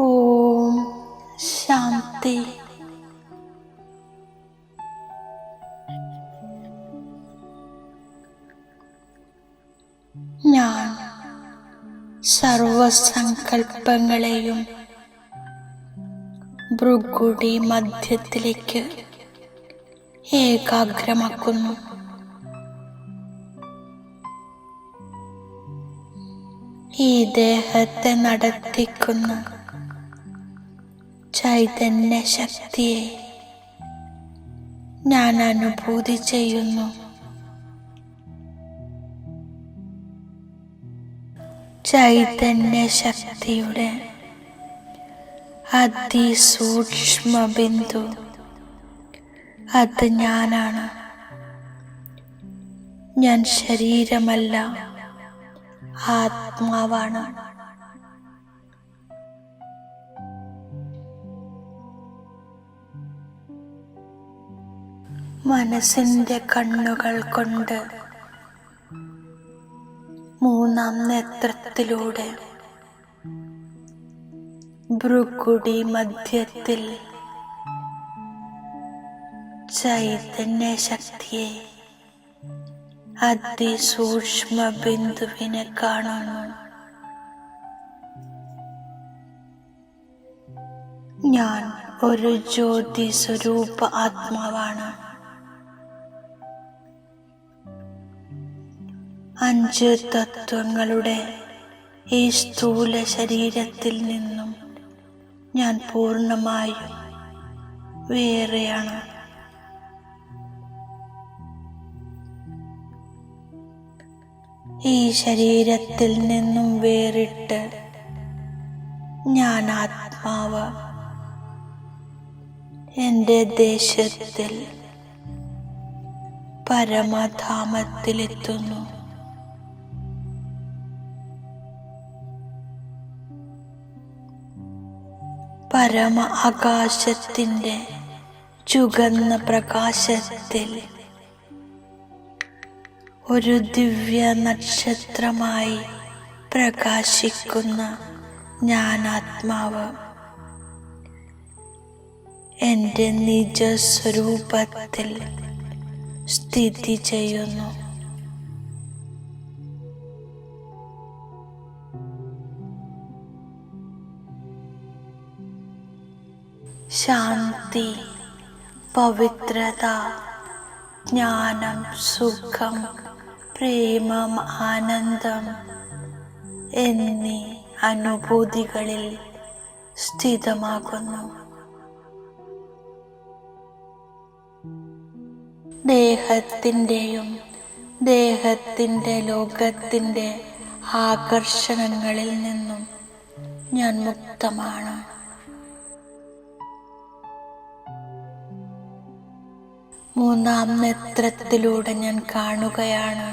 ഓം ശാന്തി. ഞാൻ സർവസങ്കൽപ്പങ്ങളെയും ഭ്രുകുടി മധ്യത്തിലേക്ക് ഏകാഗ്രമാക്കുന്നു. ഈ ദേഹത്തെ നടത്തിക്കുന്ന ചൈതന്യ ശക്തിയെ ഞാൻ അനുഭൂതി ചെയ്യുന്നു. ചൈതന്യ ശക്തിയുടെ അതിസൂക്ഷ്മ ബിന്ദു അത് ഞാനാണ്. ഞാൻ ശരീരമല്ല, ആത്മാവാണ്. മനസ്സിന്റെ കണ്ണുകൾ കൊണ്ട് മൂന്നാം നേത്രത്തിലൂടെ ഭ്രുകുടി മധ്യത്തിൽ ചൈതന്യ ശക്തിയെ അതിസൂക്ഷ്മ ബിന്ദുവിനെ കാണുന്നു. ഞാൻ ഒരു ജ്യോതി സ്വരൂപ ആത്മാവാണ്. 5 തത്വങ്ങളുടെ ഈ സ്ഥൂല ശരീരത്തിൽ നിന്നും ഞാൻ പൂർണ്ണമായും വേറെയാണ്. ഈ ശരീരത്തിൽ നിന്നും വേറിട്ട് ഞാൻ ആത്മാവ് എൻ്റെ ദേശത്തിൽ പരമധാമത്തിലെത്തുന്നു. പരമ ആകാശത്തിൻ്റെ ചുവന്ന പ്രകാശത്തിൽ ഒരു ദിവ്യ നക്ഷത്രമായി പ്രകാശിക്കുന്ന ഞാൻ ആത്മാവ് എൻ്റെ നിജസ്വരൂപത്തിൽ സ്ഥിതി ചെയ്യുന്നു. ശാന്തി, പവിത്രത, ജ്ഞാനം, സുഖം, പ്രേമം, ആനന്ദം എന്നീ അനുഭൂതികളിൽ സ്ഥിതമാകുന്നു. ദേഹത്തിൻ്റെയും ദേഹത്തിൻ്റെ ലോകത്തിൻ്റെ ആകർഷണങ്ങളിൽ നിന്നും ഞാൻ മുക്തമാണ്. മൂന്നാം നേത്രത്തിലൂടെ ഞാൻ കാണുകയാണ്.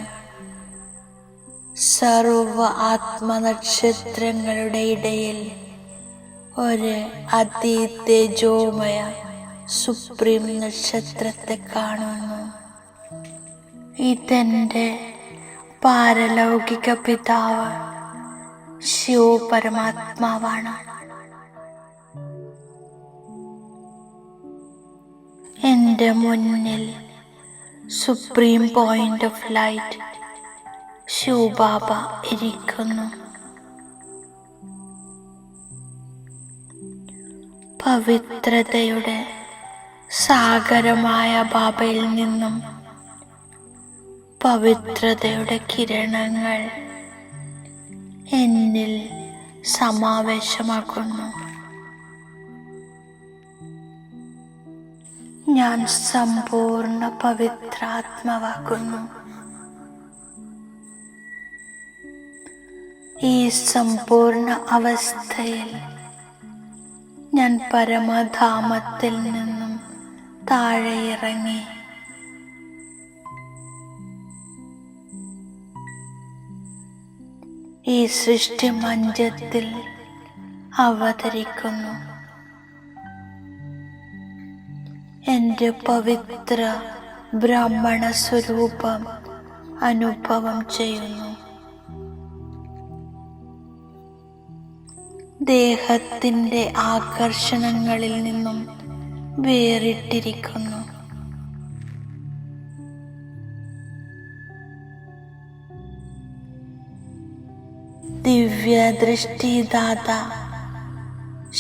സർവ ആത്മനക്ഷത്രങ്ങളുടെ ഇടയിൽ ഒരു അതിതേജോമയ സുപ്രീം നക്ഷത്രത്തെ കാണുന്നു. ഇതെന്റെ പാരലൗകിക പിതാവ് ശിവ പരമാത്മാവാണ്. എൻ്റെ മുന്നിൽ supreme point of light Shiv Baba ഇരിക്കുന്നു. പവിത്രതയുടെ സാഗരമായ ബാബയിൽ നിന്നും പവിത്രതയുടെ കിരണങ്ങൾ എന്നിൽ സമാവേശമാക്കുന്നു. ഞാൻ സമ്പൂർണ്ണ പവിത്രാത്മാവാകുന്നു. ഈ സമ്പൂർണ്ണ അവസ്ഥയിൽ ഞാൻ പരമധാമത്തിൽ നിന്നും താഴെ ഇറങ്ങി ഈ സൃഷ്ടി മഞ്ചത്തിൽ അവതരിക്കുന്നു. എൻ്റെ പവിത്ര ബ്രാഹ്മണ സ്വരൂപം അനുഭവം ചെയ്യുന്നു. ദേഹത്തിൻ്റെ ആകർഷണങ്ങളിൽ നിന്നും വേറിട്ടിരിക്കുന്നു. ദിവ്യദൃഷ്ടിദാത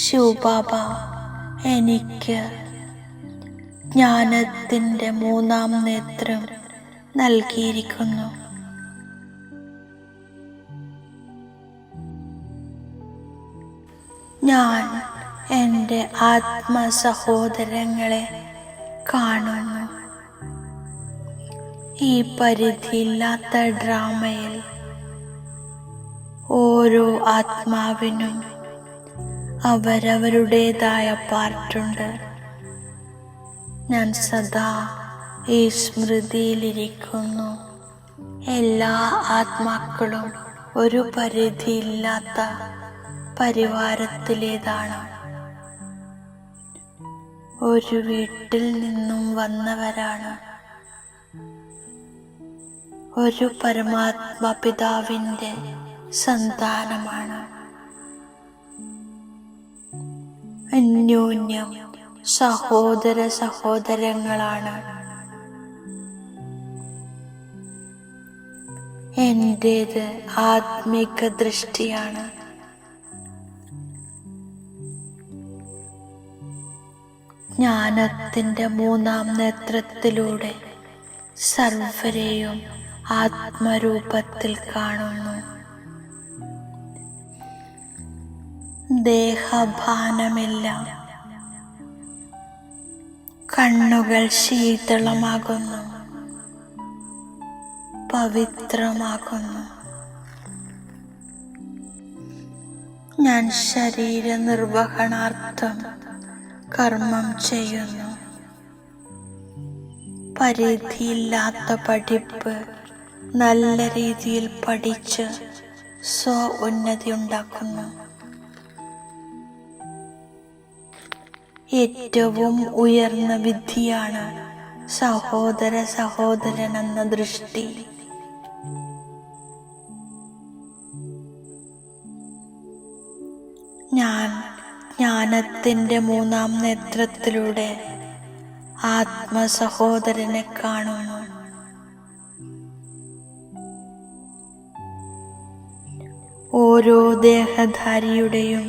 ശിവബാബ എനിക്ക് ജ്ഞാനത്തിൻ്റെ 3-ാം നേത്രം നൽകിയിരിക്കുന്നു. ഞാൻ എൻ്റെ ആത്മസഹോദരങ്ങളെ കാണുന്നു. ഈ പരിധിയില്ലാത്ത ഡ്രാമയിൽ ഓരോ ആത്മാവിനും അവരവരുടേതായ പാർട്ടുണ്ട്. ഞാൻ സദാ ഈ സ്മൃതിയിലിരിക്കുന്നു. എല്ലാ ആത്മാക്കളും ഒരു പരിധിയില്ലാത്ത പരിവാരത്തിലേതാണ്. ഒരു വീട്ടിൽ നിന്നും വന്നവരാണ്. ഒരു പരമാത്മ പിതാവിൻ്റെ സന്താനമാണ്. അന്യോന്യം സഹോദര സഹോദരങ്ങളാണ്. എൻ്റേത് ആത്മിക ദൃഷ്ടിയാണ്. ജ്ഞാനത്തിൻ്റെ 3-ാം നേത്രത്തിലൂടെ സർവരെയും ആത്മരൂപത്തിൽ കാണുന്നു. ദേഹഭാനമില്ല. കണ്ണുകൾ ശീതളമാകുന്നു, പവിത്രമാകുന്നു. ഞാൻ ശരീര നിർവഹണാർത്ഥം കർമ്മം ചെയ്യുന്നു. പരിധിയില്ലാത്ത പഠിപ്പ് നല്ല രീതിയിൽ പഠിച്ച് ഉന്നതി ഉണ്ടാക്കുന്നു. ഏറ്റവും ഉയർന്ന വിധിയാണ് സഹോദര സഹോദരൻ എന്ന ദൃഷ്ടി. ഞാൻ ജ്ഞാനത്തിൻ്റെ 3-ാം നേത്രത്തിലൂടെ ആത്മസഹോദരനെ കാണുന്നു. ഓരോ ദേഹധാരിയുടെയും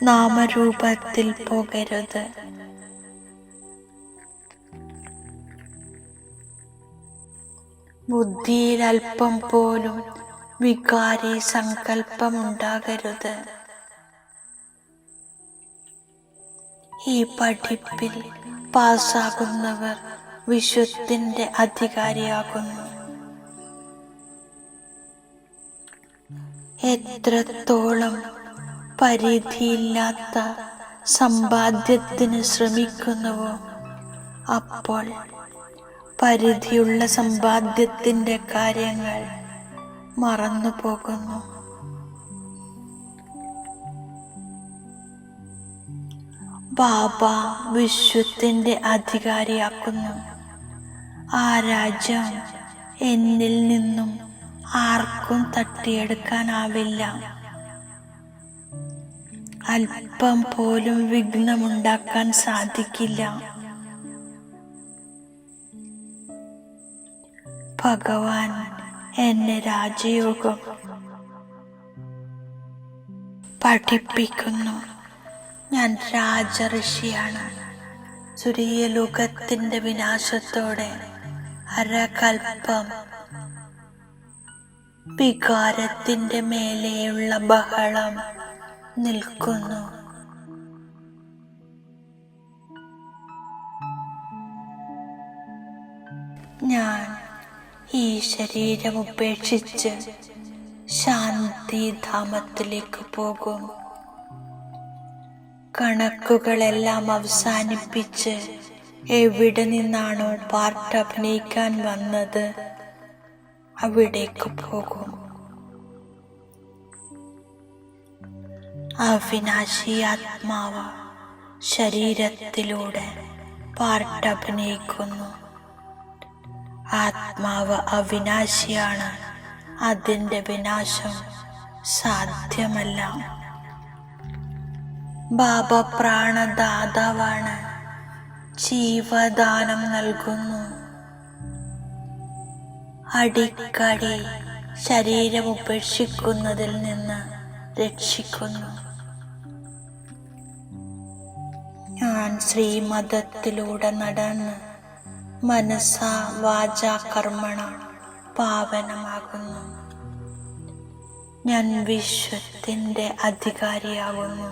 നാമരൂപത്തിൽ പോകരുത്. ബുദ്ധിയിൽ അല്പം പോലും വികാരി സങ്കല്പമുണ്ടാകരുത്. ഈ പഠിപ്പിൽ പാസ്സാകുന്നവർ വിശ്വത്തിൻ്റെ അധികാരിയാകുന്നു. എത്രത്തോളം പരിധിയില്ലാത്ത സമ്പാദ്യത്തിന് ശ്രമിക്കുന്നുവോ അപ്പോൾ പരിധിയുള്ള സമ്പാദ്യത്തിൻ്റെ കാര്യങ്ങൾ മറന്നു പോകുന്നു. ബാബ വിശ്വത്തിൻ്റെ അധികാരിയാക്കുന്നു. ആ രാജ്യം എന്നിൽ നിന്നും ആർക്കും തട്ടിയെടുക്കാനാവില്ല. അല്പം പോലും വിഘ്നമുണ്ടാക്കാൻ സാധിക്കില്ല. ഭഗവാൻ എന്നെ രാജയോഗം പഠിപ്പിക്കുന്നു. ഞാൻ രാജഋഷിയാണ്. സുരീയ ലോകത്തിൻ്റെ വിനാശത്തോടെ അരകൽപ്പം വികാരത്തിൻ്റെ മേലെയുള്ള ബഹളം നിൽക്കുന്നു. ഞാൻ ഈ ശരീരം ഉപേക്ഷിച്ച് ശാന്തിധാമത്തിലേക്ക് പോകും. കണക്കുകളെല്ലാം അവസാനിപ്പിച്ച് എവിടെ നിന്നാണോ പാർട്ട് അഭിനയിക്കാൻ വന്നത് അവിടേക്ക് പോകും. അവിനാശി ആത്മാവ് ശരീരത്തിലൂടെ പാർട്ട് അഭിനയിക്കുന്നു. ആത്മാവ് അവിനാശിയാണ്. അതിൻ്റെ വിനാശം സാധ്യമല്ല. ബാബ പ്രാണദാതാവാണ്, ജീവദാനം നൽകുന്നു. അടിക്കടി ശരീരം ഉപേക്ഷിക്കുന്നതിൽ നിന്ന് രക്ഷിക്കുന്നു. ഞാൻ ശ്രീമതത്തിലൂടെ നടന്ന് മനസ്സാ വാചാ കർമ്മണ പാവനമാകുന്നു. ഞാൻ വിശ്വത്തിൻ്റെ അധികാരിയാകുന്നു.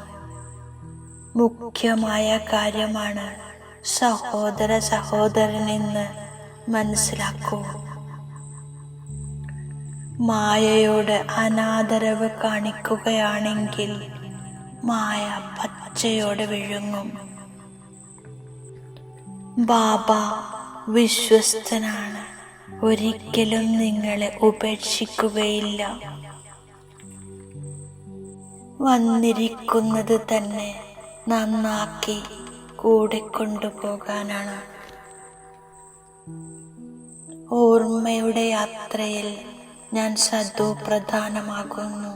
മുഖ്യമായ കാര്യമാണ് സഹോദര സഹോദരനെന്ന് മനസ്സിലാക്കൂ. മായയോട് അനാദരവ് കാണിക്കുകയാണെങ്കിൽ മായ പച്ചയോടെ വിഴുങ്ങും. ബാബ വിശ്വസ്തനാണ്, ഒരിക്കലും നിങ്ങളെ ഉപേക്ഷിക്കുകയില്ല. വന്നിരിക്കുന്നത് തന്നെ നന്നാക്കി കൂടെ കൊണ്ടുപോകാനാണ്. ഓർമ്മയുടെ യാത്രയിൽ ഞാൻ സദോ പ്രധാനമാകുന്നു.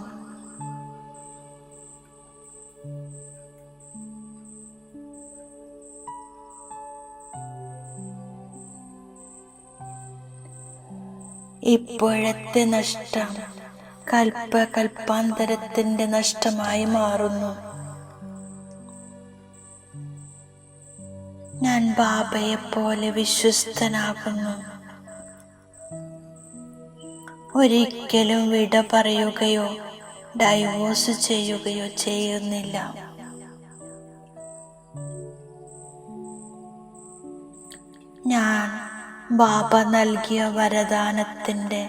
ഇപ്പോഴത്തെ നഷ്ടം കൽപ്പാന്തരത്തിന്റെ നഷ്ടമായി മാറുന്നു. ഞാൻ ബാബയെ പോലെ വിശ്വസ്തനാകുന്നു. ഒരിക്കലും വിട പറയുകയോ ഡൈവോഴ്സ് ചെയ്യുകയോ ചെയ്യുന്നില്ല. ഞാൻ ബാബ നൽകിയ വരദാനത്തിന്റെ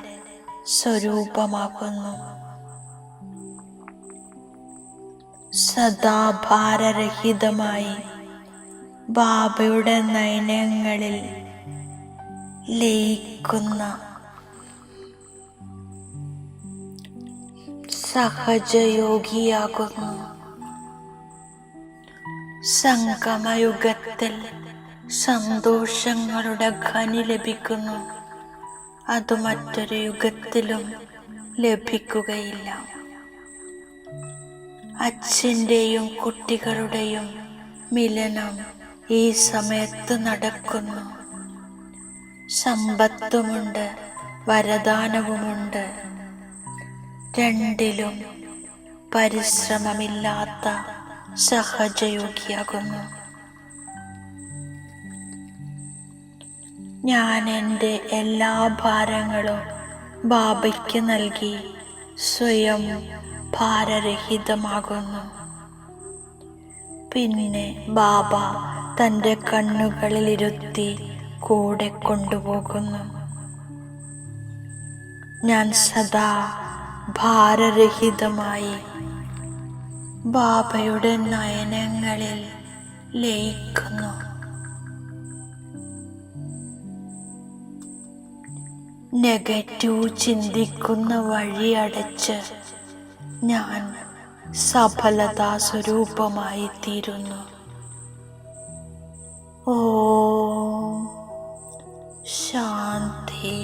സ്വരൂപമാകുന്നു. സദാ ഭാരരഹിതമായി ബാബയുടെ നയനങ്ങളിൽ ലയിക്കുന്ന സഹജയോഗിയാകുന്നു. സംഗമയുഗത്തിൽ സന്തോഷങ്ങളുടെ ഖനി ലഭിക്കുന്നു. അത് മറ്റൊരു യുഗത്തിലും ലഭിക്കുകയില്ല. അച്ഛൻ്റെയും കുട്ടികളുടെയും മിലനം ഈ സമയത്ത് നടക്കുന്നു. സമ്പത്തുമുണ്ട്, വരദാനവുമുണ്ട്. രണ്ടിലും പരിശ്രമമില്ലാത്ത സഹജയോഗിയാകുന്നു. ഞാൻ എൻ്റെ എല്ലാ ഭാരങ്ങളും ബാബയ്ക്ക് നൽകി സ്വയം ഭാരരഹിതമാകുന്നു. പിന്നെ ബാബ തൻ്റെ കണ്ണുകളിലിരുത്തി കൂടെ കൊണ്ടുപോകുന്നു. ഞാൻ സദാ ഭാരരഹിതമായി ബാബയുടെ നയനങ്ങളിൽ ലയിക്കുന്നു. നെഗറ്റീവ് ചിന്തിക്കുന്ന വഴി അടച്ച് ഞാൻ സഫലതാ സ്വരൂപമായി തീരുന്നു. ഓം ശാന്തി.